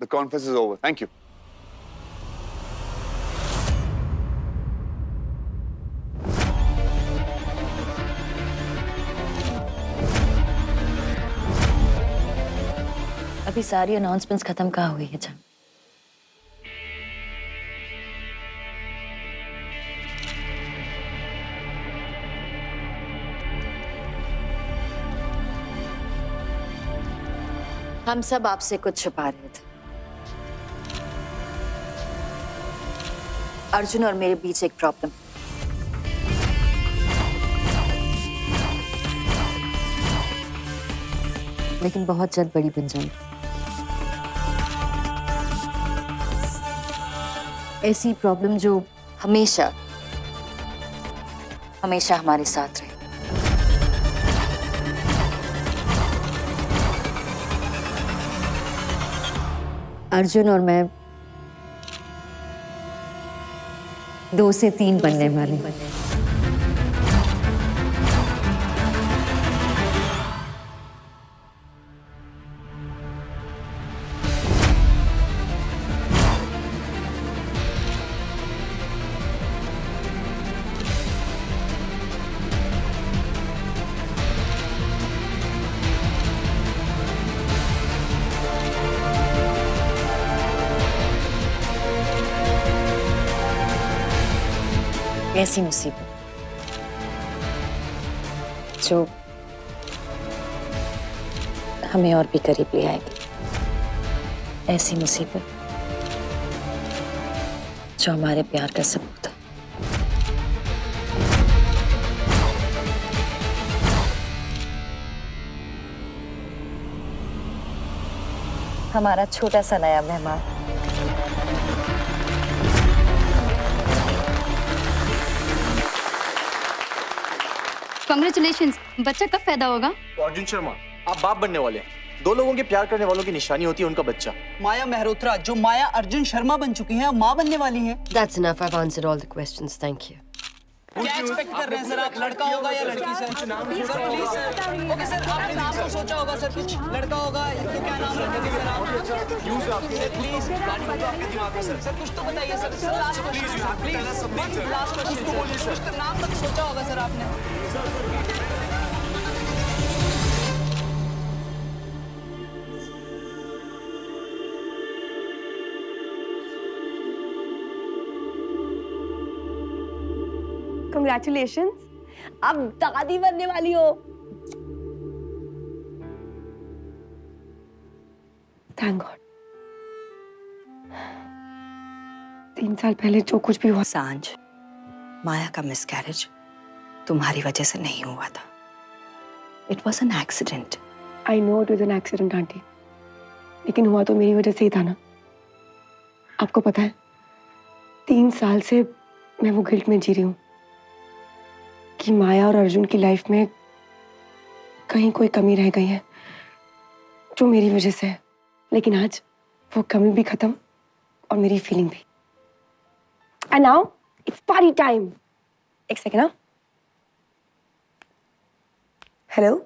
The conference is over. Thank you. अभी सारी announcements खत्म कहाँ हुई है जब? हम सब आपसे कुछ छुपा रहे थे। अर्जुन और मेरे बीच एक प्रॉब्लम, लेकिन बहुत जल्द बड़ी बन जाएगी। ऐसी प्रॉब्लम जो हमेशा हमेशा हमारे साथ रहे। अर्जुन और मैं 2 से 3 बनने वाले। ऐसी मुसीबत जो हमें और भी करीब ले आएगी। ऐसी मुसीबत जो हमारे प्यार का सबूत है। हमारा छोटा सा नया मेहमान। कांग्रेचुलेशंस, बच्चा कब पैदा होगा? अर्जुन शर्मा, आप बाप बनने वाले हैं। 2 लोगों के प्यार करने वालों की निशानी होती है उनका बच्चा। माया मेहरोत्रा जो माया अर्जुन शर्मा बन चुकी हैं, अब माँ बनने वाली हैं। That's enough. I've answered all the questions. Thank you. क्या एक्सपेक्ट कर रहे हैं सर आप? लड़का होगा या लड़की sir? Sir please sir. Okay sir, आपने नाम तो सोचा होगा सर, कुछ लड़का होगा तो क्या नाम रखेंगे सर आप? सर प्लीज सर कुछ तो बताइए sir. Sir last question please, last question sir. कुछ तो नाम तक सोचा होगा सर आपने। Congratulations, अब दादी बनने वाली हो। Thank God. 3 साल पहले जो कुछ भी हुआ, सांझ, माया का मिसकैरेज तुम्हारी वजह से नहीं हुआ था। It was an accident. I know it was an accident, aunty, लेकिन हुआ तो मेरी वजह से ही था ना। आपको पता है, 3 साल से मैं वो गिल्ट में जी रही हूँ कि माया और अर्जुन की लाइफ में कहीं कोई कमी रह गई है जो मेरी वजह से है। लेकिन आज वो कमी भी खत्म और मेरी फीलिंग भी। And now it's party time. एक सेकेंड ना। हेलो,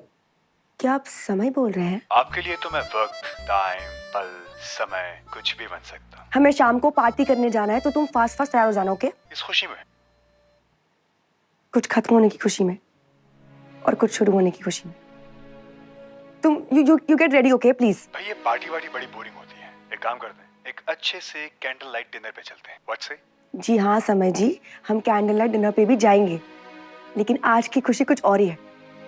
क्या आप समय बोल रहे हैं? आपके लिए तो मैं वक्त, टाइम, पल, समय कुछ भी बन सकता हूँ। हमें शाम को पार्टी करने जाना है, तो तुम फास्ट फास्ट तैयार हो जाना, ओके? इस खुशी में, कुछ खत्म होने की खुशी में और कुछ शुरू होने की खुशी में। तुम you get ready, okay please? भाई ये पार्टी वार्टी बड़ी बोरिंग होती है। एक काम करते हैं, एक अच्छे से कैंडल लाइट डिनर पे चलते हैं। व्हाट से? जी हाँ समय जी, हम कैंडल लाइट डिनर पे भी जाएंगे, लेकिन आज की खुशी कुछ और ही है।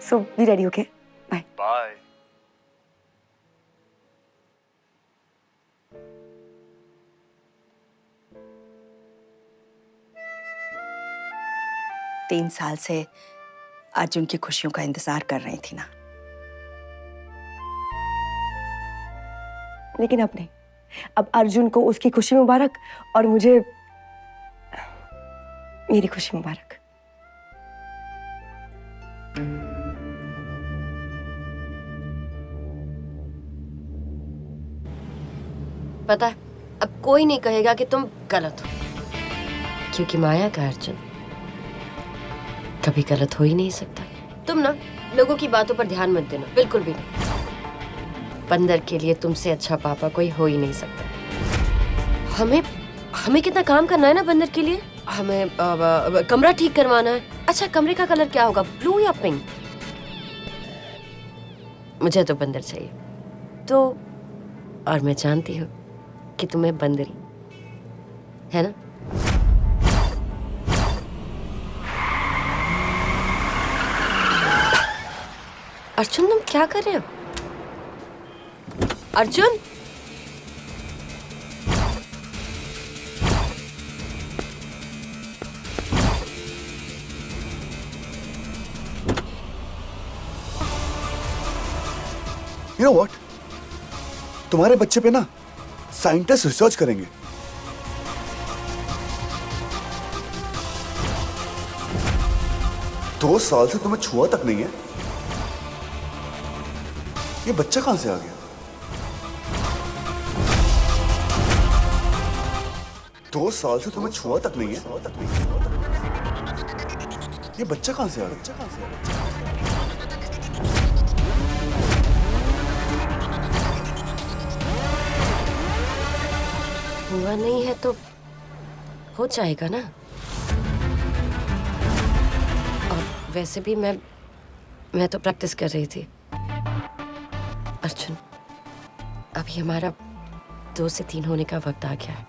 So be ready, okay? Bye bye. तीन साल से अर्जुन की खुशियों का इंतजार कर रही थी ना। लेकिन अब नहीं, अब अर्जुन को उसकी खुशी मुबारक और मुझे मेरी खुशी मुबारक। पता है, अब कोई नहीं कहेगा कि तुम गलत हो, क्योंकि माया का अर्जुन कभी गलत हो ही नहीं सकता। तुम ना लोगों की बातों पर ध्यान मत देना, बिल्कुल भी नहीं। बंदर के लिए तुमसे अच्छा पापा कोई हो ही नहीं सकता। हमें हमें कितना काम करना है ना बंदर के लिए। हमें कमरा ठीक करवाना है। अच्छा, कमरे का कलर क्या होगा, ब्लू या पिंक? मुझे तो बंदर चाहिए। तो और मैं जानती हूँ कि तुम्हें बंदरी है ना। अर्जुन, तुम क्या कर रहे हो? Arjun, You know what? तुम्हारे बच्चे पे ना साइंटिस्ट रिसर्च करेंगे। दो साल से तुम्हें छुआ तक नहीं है। ये बच्चा कहां से आ गया? 2 साल से तुम्हें छुआ तक नहीं है। ये बच्चा कहां से आ गया? हुआ नहीं है तो हो जाएगा ना। और वैसे भी मैं तो प्रैक्टिस कर रही थी। अर्जुन, अभी हमारा 2 से 3 होने का वक्त आ गया है।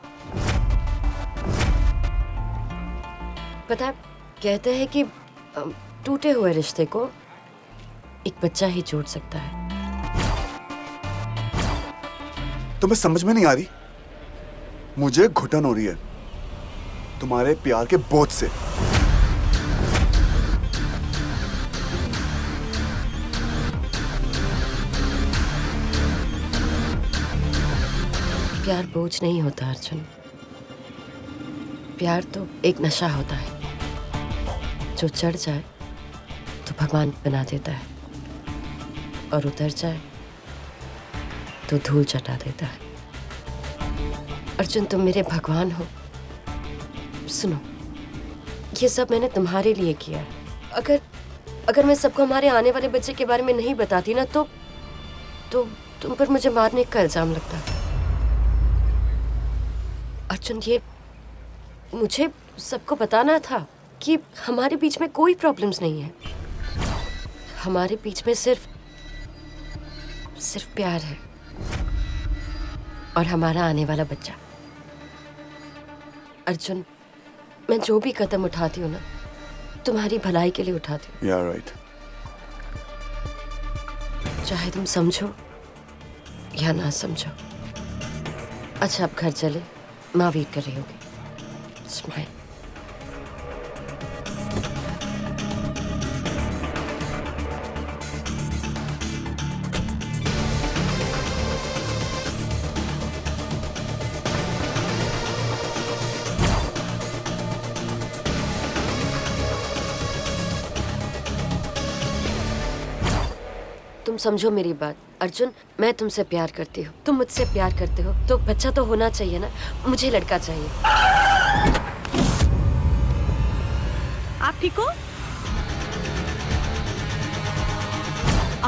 पता है, कहते हैं कि टूटे हुए रिश्ते को एक बच्चा ही जोड़ सकता है। तुम्हें समझ में नहीं आ रही? मुझे घुटन हो रही है तुम्हारे प्यार के बोझ से। प्यार बोझ नहीं होता अर्जुन। प्यार तो एक नशा होता है जो चढ़ जाए तो भगवान बना देता है, और उतर जाए तो धूल चटा देता है। अर्जुन, तुम मेरे भगवान हो। सुनो, ये सब मैंने तुम्हारे लिए किया है। अगर मैं सबको हमारे आने वाले बच्चे के बारे में नहीं बताती ना तो तुम पर मुझे मारने का इल्जाम लगता। अर्जुन, ये मुझे सबको बताना था कि हमारे बीच में कोई प्रॉब्लम्स नहीं है। हमारे बीच में सिर्फ प्यार है और हमारा आने वाला बच्चा। अर्जुन, मैं जो भी कदम उठाती हूँ ना, तुम्हारी भलाई के लिए उठाती हूँ। Yeah, right. चाहे तुम समझो या ना समझो। अच्छा, अब घर चले, माँ वेट कर रही होगी। स्माइल। तुम समझो मेरी बात अर्जुन, मैं तुमसे प्यार करती हूँ, तुम मुझसे प्यार करते हो, तो बच्चा तो होना चाहिए ना। मुझे लड़का चाहिए। आप ठीक हो?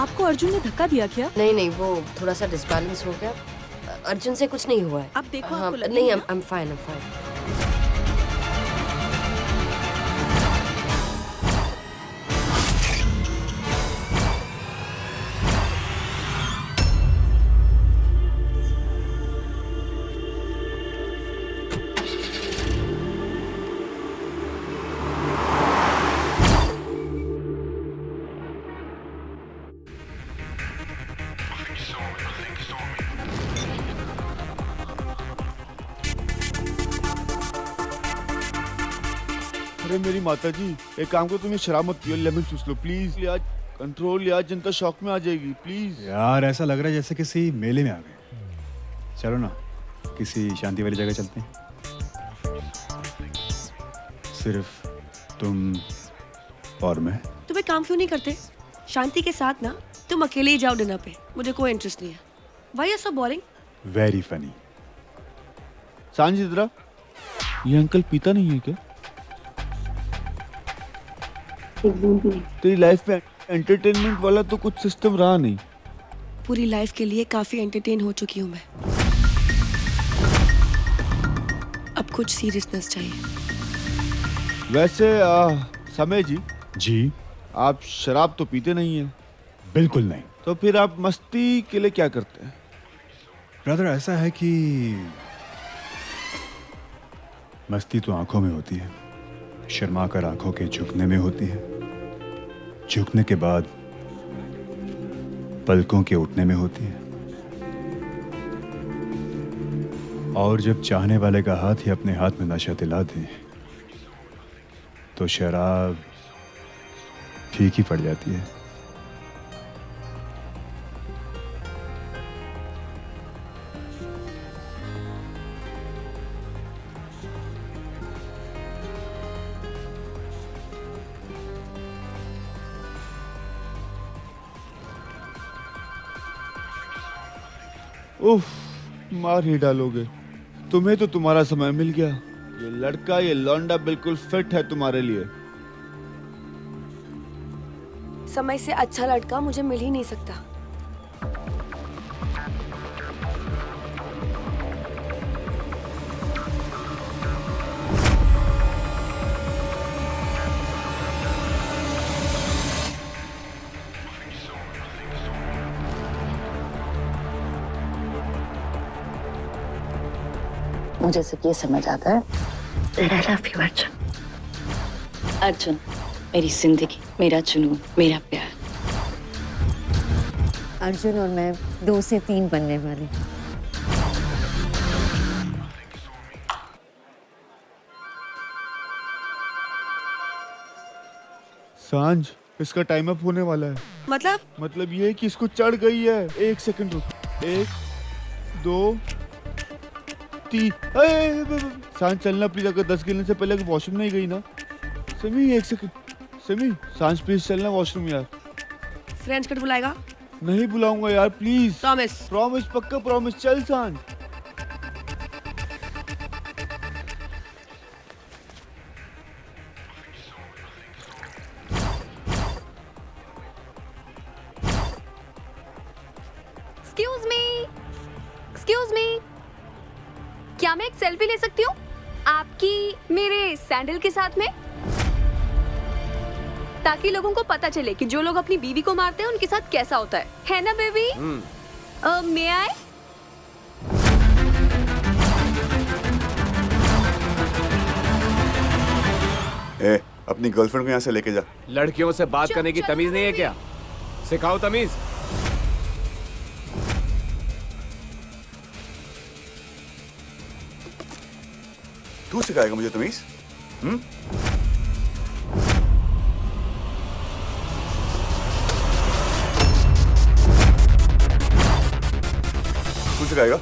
आपको अर्जुन ने धक्का दिया क्या? नहीं, वो थोड़ा सा डिसबैलेंस हो गया। अर्जुन से कुछ नहीं हुआ है। अब देखो, हाँ, आपको लगी नहीं, ना? I'm fine. अरे मेरी माता जी, एक काम करो, तुम शराब मत पियो, लेमन चूस लो प्लीज। यार कंट्रोल, यार जनता शॉक में आ जाएगी प्लीज। यार ऐसा लग रहा है जैसे किसी मेले में आ गए। चलो ना, किसी शांति वाली जगह चलते हैं। सिर्फ तुम और मैं। तुम एक काम क्यों नहीं करते? शांति के साथ ना तुम अकेले ही जाओ डिनर पे, मुझे कोई इंटरेस्ट नहीं है। Why are you so boring? Very funny. सांझ इधर, ये अंकल पीता नहीं है क्या? तेरी लाइफ में एंटरटेनमेंट वाला तो कुछ सिस्टम रहा नहीं। पूरी लाइफ के लिए काफी एंटरटेन हो चुकी हूँ मैं। कुछ सीरियसनेस चाहिए। वैसे समय जी, जी आप शराब तो पीते नहीं हैं, बिल्कुल नहीं। तो फिर आप मस्ती के लिए क्या करते हैं? ब्रदर ऐसा है कि मस्ती तो आंखों में होती है, शर्मा कर आंखों के झुकने में होती है, झुकने के बाद पलकों के उठने में होती है, और जब चाहने वाले का हाथ ही अपने हाथ में नशा दिला दे तो शराब ठीक ही पड़ जाती है। उफ, मार ही डालोगे। तुम्हें तो तुम्हारा समय मिल गया। ये लड़का, ये लौंडा बिल्कुल फिट है तुम्हारे लिए। समय से अच्छा लड़का मुझे मिल ही नहीं सकता। मुझे सिर्फ ये समझ आता है that I love you, Arjun. Arjun मेरी जिंदगी, मेरा जुनून, मेरा प्यार। अर्जुन और मैं 2 से 3 बनने वाले। सांझ, इसका टाइम अप होने वाला है। मतलब ये है कि इसको चढ़ गई है। 1 सेकंड रुक। 1 2 3। सांझ चलना प्लीज, अगर 10 गिरने से पहले वॉशरूम नहीं गई ना। समी 1 सेकंड। समी, सांझ प्लीज चलना वॉशरूम यार। फ्रेंच कट बुलाएगा? नहीं बुलाऊंगा यार, प्लीज। प्रॉमिस? प्रॉमिस, पक्का प्रॉमिस। चल सांझ। एक्सक्यूज मी, क्या मैं एक सेल्फी ले सकती हूँ आपकी मेरे सैंडल के साथ में, ताकि लोगों को पता चले कि जो लोग अपनी बीवी को मारते हैं उनके साथ कैसा होता है ना बेबी? मे आई? ए, अपनी गर्लफ्रेंड को यहाँ से लेके जा। लड़कियों से बात करने की तमीज नहीं है क्या? सिखाओ तमीज। तू सिखाएगा मुझे तमीज? तू सिखाएगा?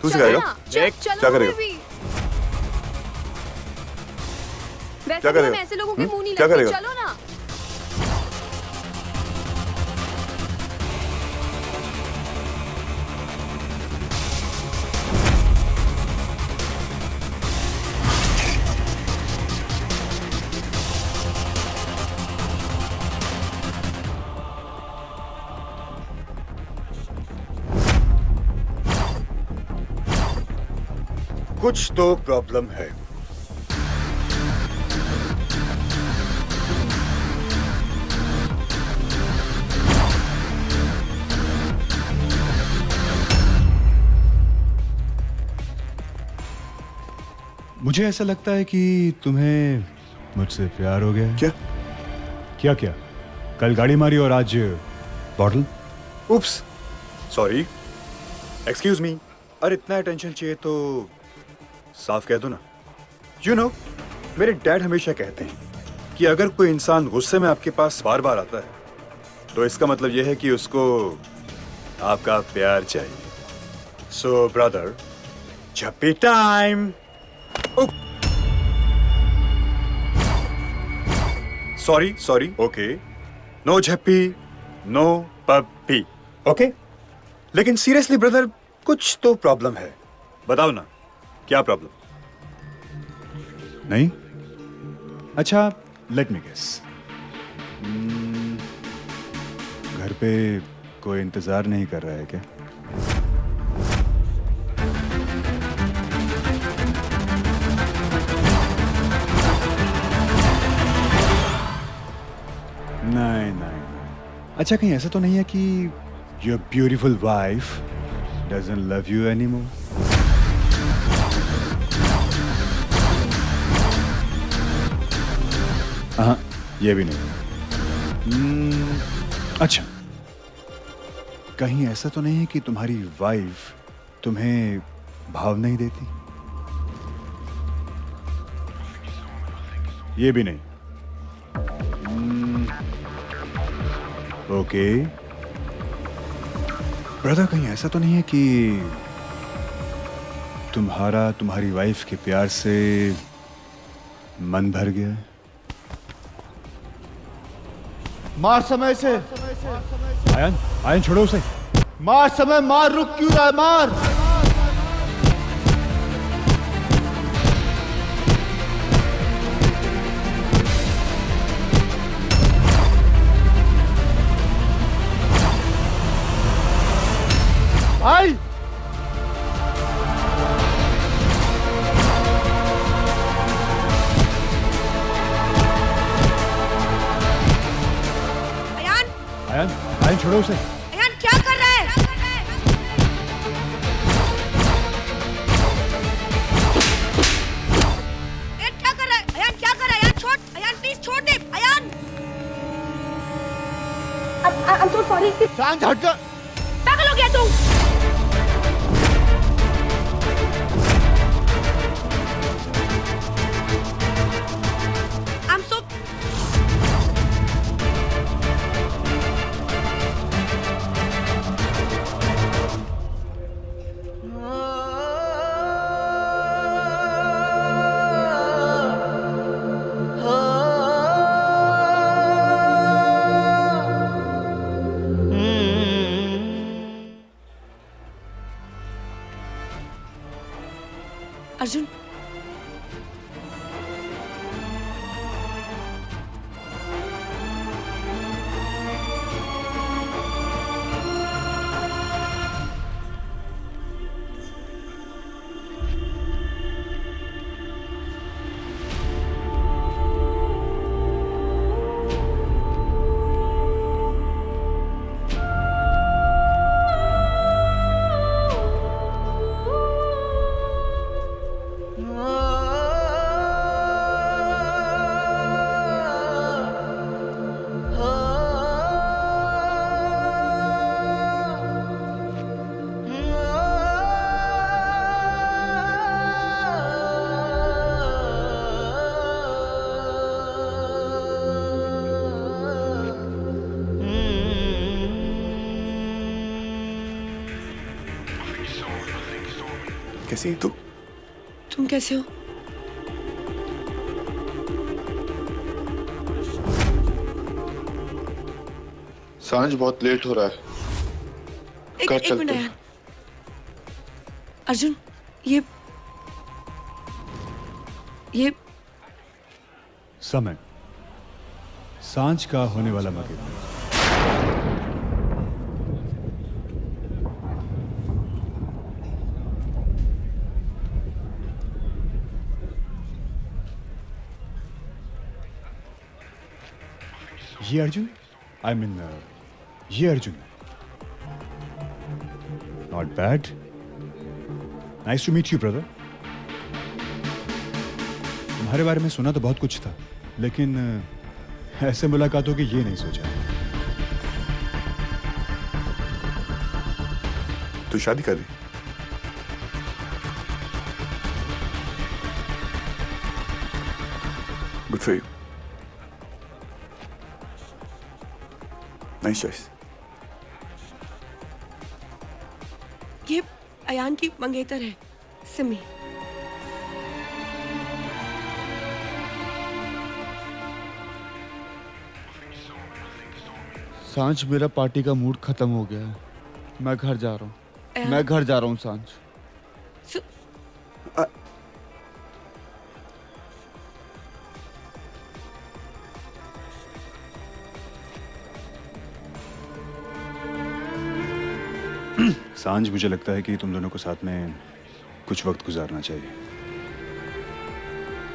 तू सिखाएगा? क्या करेगा? क्या करेगा? ऐसे लोगों के मुंह नहीं लगते, चलो ना। कुछ तो प्रॉब्लम है। मुझे ऐसा लगता है कि तुम्हें मुझसे प्यार हो गया है। क्या? क्या? कल गाड़ी मारी और आज बॉटल? उप्स, सॉरी, एक्सक्यूज मी। अरे इतना अटेंशन चाहिए तो साफ कह दो ना। यू नो, मेरे डैड हमेशा कहते हैं कि अगर कोई इंसान गुस्से में आपके पास बार बार आता है तो इसका मतलब यह है कि उसको आपका प्यार चाहिए। सो ब्रदर, झप्पी टाइम। सॉरी, ओके, नो झप्पी, नो पप्पी, ओके? लेकिन सीरियसली ब्रदर, कुछ तो प्रॉब्लम है। बताओ ना, क्या प्रॉब्लम? नहीं? अच्छा, लेट मी गेस। घर पे कोई इंतजार नहीं कर रहा है क्या? अच्छा कहीं ऐसा तो नहीं है कि your beautiful wife doesn't love you anymore? हाँ, ये भी नहीं। अच्छा, कहीं ऐसा तो नहीं है कि तुम्हारी वाइफ तुम्हें भाव नहीं देती? ये भी नहीं। ओके ब्रदर, कहीं ऐसा तो नहीं है कि तुम्हारी वाइफ के प्यार से मन भर गया है? मार समय से। आयन छोड़ो उसे। मार समय, मार, रुक क्यों रहा है, मार। आई आयन छोड़ो उसे। अयान क्या कर रहा है? अयान क्या कर रहा है? अयान क्या कर रहा है? अयान छोड़, अयान प्लीज छोड़ दे, अयान। I'm so sorry. सांझ हट जा। पागल हो गया तू? I'm so अर्जुन, कैसी है तू? तुम कैसे हो? सांझ बहुत लेट हो रहा है। एक चलते मिनट हैं। अयान। अर्जुन, ये समय सांझ का होने वाला मगरमच्छ। ये अर्जुन, आई मीन ये Arjun. Not bad. Nice to meet you brother. तुम्हारे बारे में सुना तो बहुत कुछ था, लेकिन ऐसे मुलाकात होगी ये नहीं सोचा। तू शादी कर ली? Good for you. Nice choice. ये अयान की मंगेतर है, सिमी। सांझ, मेरा पार्टी का मूड खत्म हो गया है। मैं घर जा रहा हूँ। मैं घर जा रहा हूँ सांझ। सांझ, मुझे लगता है कि तुम दोनों को साथ में कुछ वक्त गुजारना चाहिए।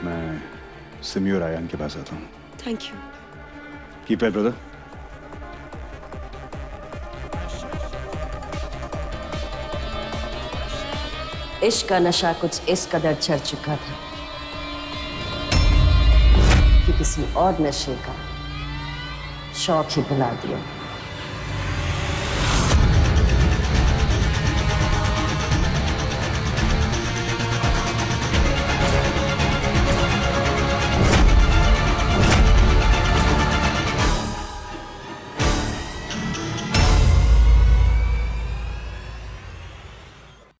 मैं सिमी और आयान के पास आता हूँ। Thank you. Keep well brother. इश्क का नशा कुछ इस कदर चढ़ चुका था कि किसी और नशे का शौक ही भुला दिया।